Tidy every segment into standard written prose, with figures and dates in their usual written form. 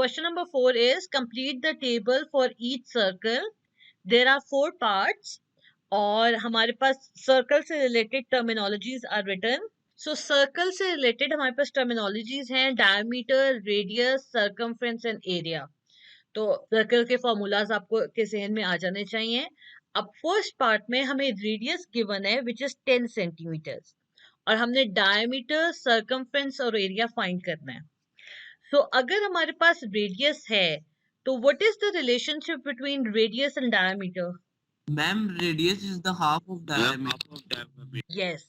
question number 4 is complete the table for each circle. There are 4 parts और हमारे पास circle से related terminologies are written. So circle से related हमारे पास terminologies हैं diameter, radius, circumference and area. तो circle के formulas आपको के जहन में आ जाने चाहिए. अब फर्स्ट पार्ट में हमें रेडियस गिवन है विच इज 10 सेंटीमीटर और हमने डायमीटर, सर्कमफ्रेंस और एरिया फाइंड करना है. सो अगर हमारे पास रेडियस है तो what is the relationship between radius and diameter? Ma'am, radius is the half of diameter. Yes,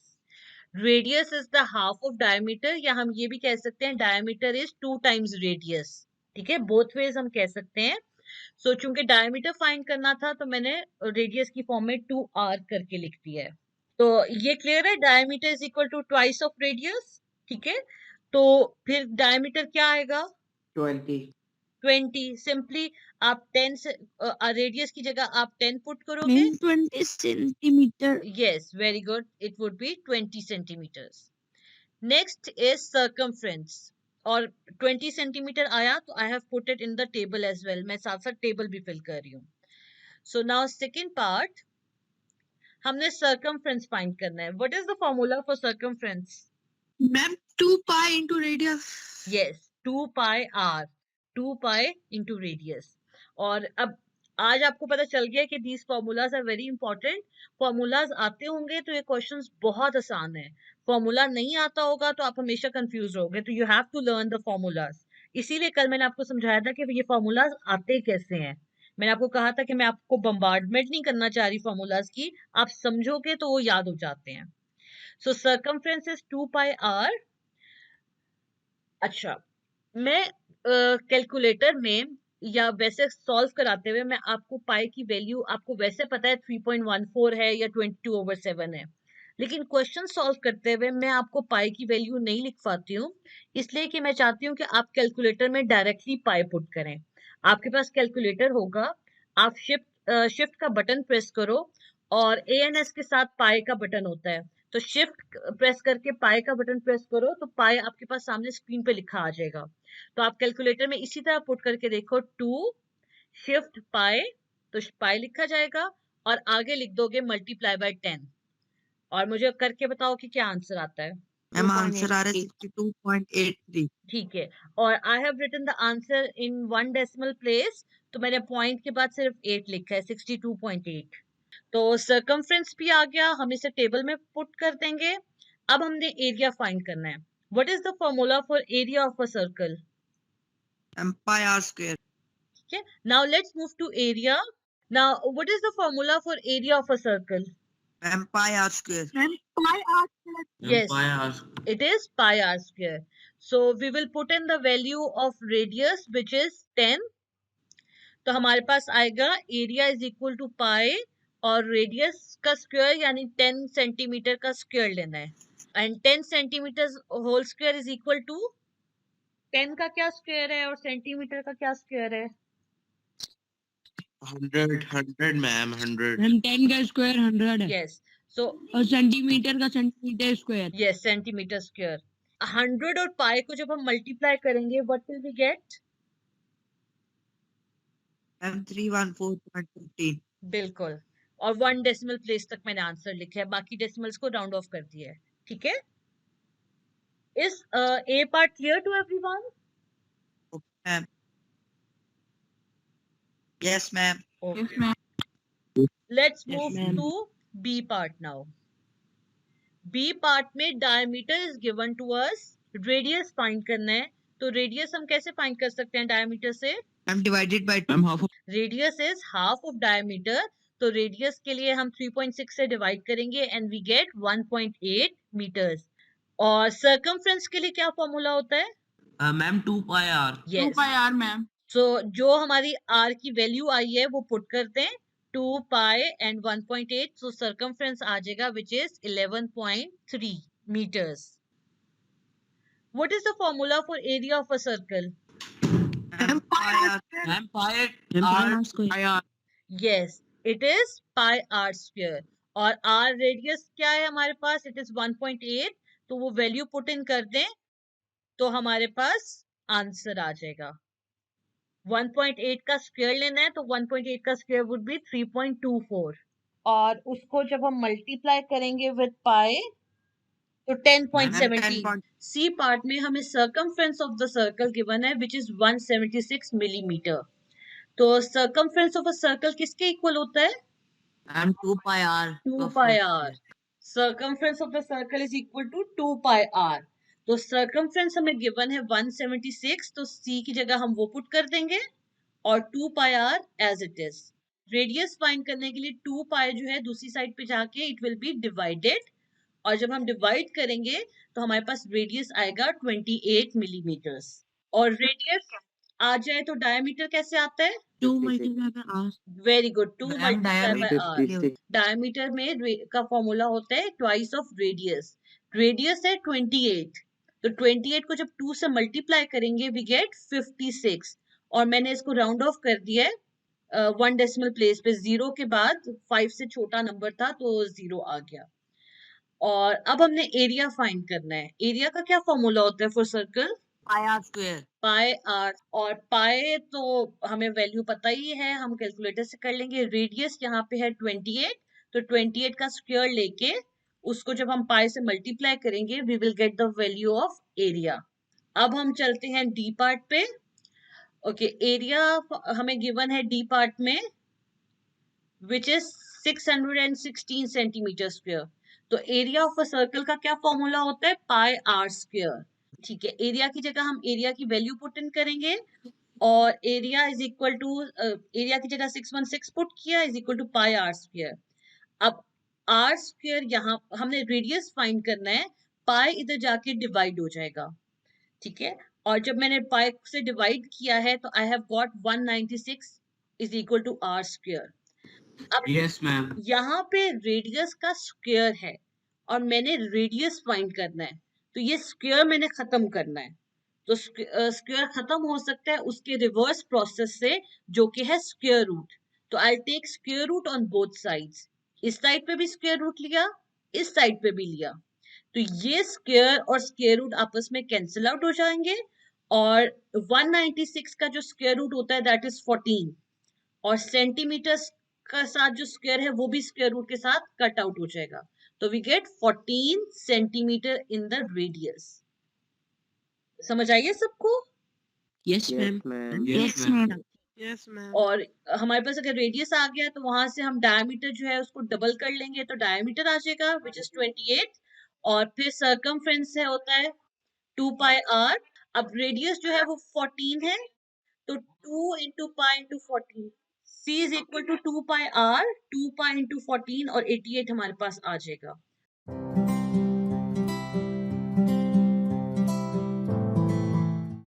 radius is the half of diameter, या हम ये भी कह सकते हैं डायमीटर इज 2 टाइम्स रेडियस. ठीक है, बोथ वेज हम कह सकते हैं. सो चूंकि डायमीटर फाइंड करना था तो मैंने रेडियस की फॉर्म में 2r करके लिख दिया है. तो ये क्लियर है, diameter is equal to twice of radius. ठीक है, तो फिर डायमीटर क्या आएगा? 20. सिंपली आप 10 से रेडियस की जगह आप 10 पुट करोगे. 20 centimeter. Yes, very good. It would be 20 centimeters. Next is circumference. और 20 centimeter आया तो I have put it in the table as well. मैं साथ साथ टेबल भी फिल कर रही हूँ. So now second part, हमने circumference find करना है. What is the formula for circumference? Ma'am, 2 pi into radius. Yes, 2 pi r. 2 pi into radius. और अब आज आपको पता चल गया कि these formulas are very important. Formulas आते होंगे तो ये questions बहुत आसान है. Formula नहीं आता होगा तो आप हमेशा confused रहोगे. तो you have to learn the formulas. इसीलिए कल मैंने आपको समझाया था कि ये formulas आते कैसे हैं. मैंने आपको कहा था कि मैं आपको bombardment नहीं करना चाह रही formulas की. आप समझोगे तो वो याद हो जाते हैं. So circumference is 2 pi r. अच्छा, मैं कैलकुलेटर में या वैसे सॉल्व कराते हुए मैं आपको पाई की वैल्यू, आपको वैसे पता है 3.14 है या 22/7 है, लेकिन क्वेश्चन सॉल्व करते हुए मैं आपको पाई की वैल्यू नहीं लिख पाती हूँ, इसलिए कि मैं चाहती हूँ कि आप कैलकुलेटर में डायरेक्टली पाई पुट करें. आपके पास कैलकुलेटर होगा, आप शिफ्ट का बटन प्रेस करो और ANS के साथ पाई का बटन होता है, तो शिफ्ट प्रेस करके पाई का बटन प्रेस करो तो पाई आपके पास सामने स्क्रीन पे लिखा आ जाएगा. तो आप कैलकुलेटर में इसी तरह पुट करके देखो 2 शिफ्ट पाई, तो पाई लिखा जाएगा और आगे लिख दोगे मल्टीप्लाई बाय 10 और मुझे करके बताओ कि क्या आंसर आता है. मैम आंसर आ रहा है 62.83. ठीक है, और I have written the answer in 1 decimal place, तो मैंने पॉइंट के बाद सिर्फ 8 लिखा है, 62.8. तो सर्कमफ्रेंस भी आ गया, हम इसे टेबल में पुट कर देंगे. अब हमने एरिया फाइंड करना है. What is the formula for area of a circle? pi r square. ठीक है, now let's move to area. Now what is the formula for area of a circle? Ma'am, pi r square. Ma'am, pi r square. Yes. Pi r. It is pi r square. So we will put in the value of radius which is 10. तो हमारे पास आएगा area is equal to पाई और radius का square यानी 10 centimetre का square लेना है. And 10 centimetre whole square is equal to 10 का क्या स्क्वायर है और सेंटीमीटर का क्या स्क्वायर है? 100 मैम 100. मैम 10 का स्क्वायर 100 है. यस, सो और सेंटीमीटर का centimetre square. Yes, centimetre square. 100 और पाई को जब हम मल्टीप्लाई करेंगे what will we get? Ma'am 314.15. बिल्कुल, और 1 डेसिमल प्लेस तक मैंने आंसर लिखा है, बाकी डेसिमल्स को राउंड ऑफ कर दिया है. ठीक है, is A part clear to everyone? Okay, ma'am. Yes, ma'am. Okay. Yes, ma'am. Let's Yes, move ma'am. to B part now. B part में diameter is given to us, radius find करना है. तो radius हम कैसे find कर सकते हैं diameter से? I'm divided by 2. Half of. Radius is half of diameter, तो radius के लिए हम 3.6 से divide करेंगे and we get 1.8 meters. और circumference के लिए क्या फॉर्मूला होता है? Ma'am 2 pi r. Yes. 2 pi r, ma'am. So जो हमारी r की वैल्यू आई है वो पुट करते हैं 2 pi and 1.8, so circumference आ जाएगा which is 11.3 meters. What is the formula for area of a circle? Ma'am, pi r. Ma'am pi r. Pi r. Yes, it is pi r square. और r radius क्या है हमारे पास? It is 1.8, तो वो value put in कर दें तो हमारे पास आंसर आ जाएगा. 1.8 का स्क्वायर लेना है तो 1.8 का स्क्वायर वुड बी 3.24 और उसको जब हम मल्टीप्लाई करेंगे विद पाई तो 10.17। सी पार्ट में हमें circumference of the circle given है विच इज 176 मिलीमीटर। तो सर्कमफ्रेंस ऑफ अ सर्कल किसके इक्वल होता है? Ma'am 2 pi R 2 pi R. Circumference of the circle is equal to 2 pi R. तो सर्कमफ्रेंस हमें गिवन है 176, तो सी की जगह हम वो पुट कर देंगे और 2 pi R as it is. Radius find करने के लिए 2 पाई जो है दूसरी साइड पे जाके इट विल बी डिवाइडेड, और जब हम डिवाइड करेंगे तो हमारे पास रेडियस आएगा 28 मिलीमीटर्स। और रेडियस आ जाए तो डायमीटर कैसे आता है? 2 multiplied by r. Very good, 2 ma'am multiply by R. 56 diameter में का फॉर्मूला होता है ट्वाइस ऑफ रेडियस। रेडियस है 28, तो 28 को जब 2 से मल्टीप्लाई करेंगे वी गेट 56, और मैंने इसको राउंड ऑफ कर दिया है 1 डेसिमल प्लेस पे, 0 के बाद 5 से छोटा नंबर था तो 0 आ गया। और अब हमने एरिया फाइंड करना है। एरिया का क्या फॉर्मूला होता है for circle? Pi R square. Pi R, और पाई तो हमें वैल्यू पता ही है, हम कैलकुलेटर से कर लेंगे। रेडियस यहाँ पे है 28, तो 28 का स्क्वायर लेके उसको जब हम पाई से मल्टीप्लाई करेंगे we will get the value of area. अब हम चलते हैं डी पार्ट पे। ओके, एरिया हमें गिवन है डी पार्ट में विच इज 616 सेंटीमीटर स्क्वायर। तो एरिया ऑफ अ सर्कल का क्या फॉर्मूला होता है? Pi R square. ठीक है, एरिया की जगह हम एरिया की वैल्यू पुट इन करेंगे और area is equal to, area की जगह 616 पुट किया is equal to pi R square. अब आर स्क्वायर यहाँ हमने रेडियस फाइंड करना है, पाई इधर जाके डिवाइड हो जाएगा। ठीक है, और जब मैंने पाई से डिवाइड किया है तो I have got 196 is equal to R square. अब यस मैम। यहाँ पे रेडियस का स्क्वायर है और मैंने रेडियस फाइंड करना है, तो ये स्क्वायर मैंने खत्म करना है। तो स्क्वायर खत्म हो सकता है उसके रिवर्स प्रोसेस से, जो कि है स्क्वायर रूट। तो I take square root on both sides. इस साइड पे भी स्क्वायर रूट लिया, इस साइड पे भी लिया, तो ये स्क्वायर और स्क्वायर रूट आपस में कैंसिल आउट हो जाएंगे, और 196 का जो स्क्वायर रूट होता है दैट इज 14, और सेंटीमीटर का साथ जो स्क्वायर है वो भी स्क्वायर रूट के साथ कट आउट हो जाएगा, तो we get 14 centimetre in the radius. समझ आइए सबको? Yes, ma'am. Yes, ma'am. Yes, ma'am. और हमारे पास अगर रेडियस आ गया तो वहां से हम डायमीटर जो है उसको डबल कर लेंगे तो डायमीटर आ जाएगा विच इज 28, और फिर सर्कमफ्रेंस है होता है 2 पाई आर। अब रेडियस जो है वो 14 है, तो 2 into pi into 14, C is equal to 2 pi R, 2 pi into 14, और 88 हमारे पास आ जाएगा।